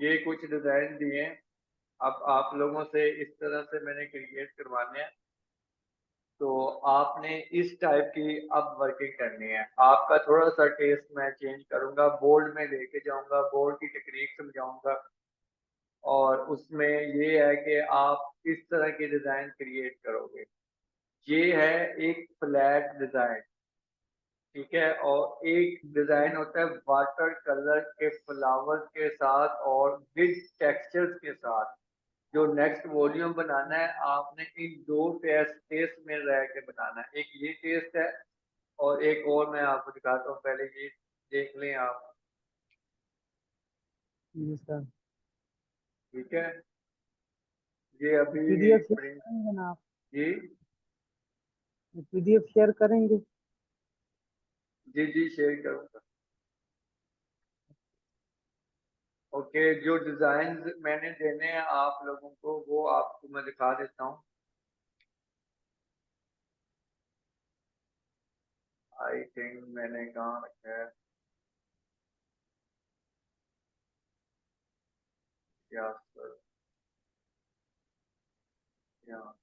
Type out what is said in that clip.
ये कुछ डिजाइन दिए हैं, अब आप लोगों से इस तरह से मैंने क्रिएट करवाने हैं। तो आपने इस टाइप की अब वर्किंग करनी है। आपका थोड़ा सा टेस्ट मैं चेंज करूंगा, बोर्ड में लेके जाऊंगा, बोर्ड की टेक्निक समझाऊंगा। और उसमें ये है कि आप इस तरह की डिजाइन क्रिएट करोगे। ये है एक फ्लैट डिजाइन, ठीक है। और एक डिजाइन होता है वाटर कलर के फ्लावर्स के साथ और विद टेक्सचर्स के साथ। जो नेक्स्ट वॉल्यूम बनाना है आपने इन दो टेस्ट में रह के बनाना है। एक ये टेस्ट है और एक और मैं आपको दिखाता हूँ, पहले ये देख लें आप। जी सर। ठीक है, ये अभी पीडीएफ शेयर प्रिंट। करेंगे ना आप? जी पीडीएफ शेयर करेंगे? जी जी शेयर करूँगा। ओके, जो डिजाइन मैंने देने हैं आप लोगों को वो आपको मैं दिखा देता हूँ। आई थिंक मैंने कहाँ रखा है, या सर, यहाँ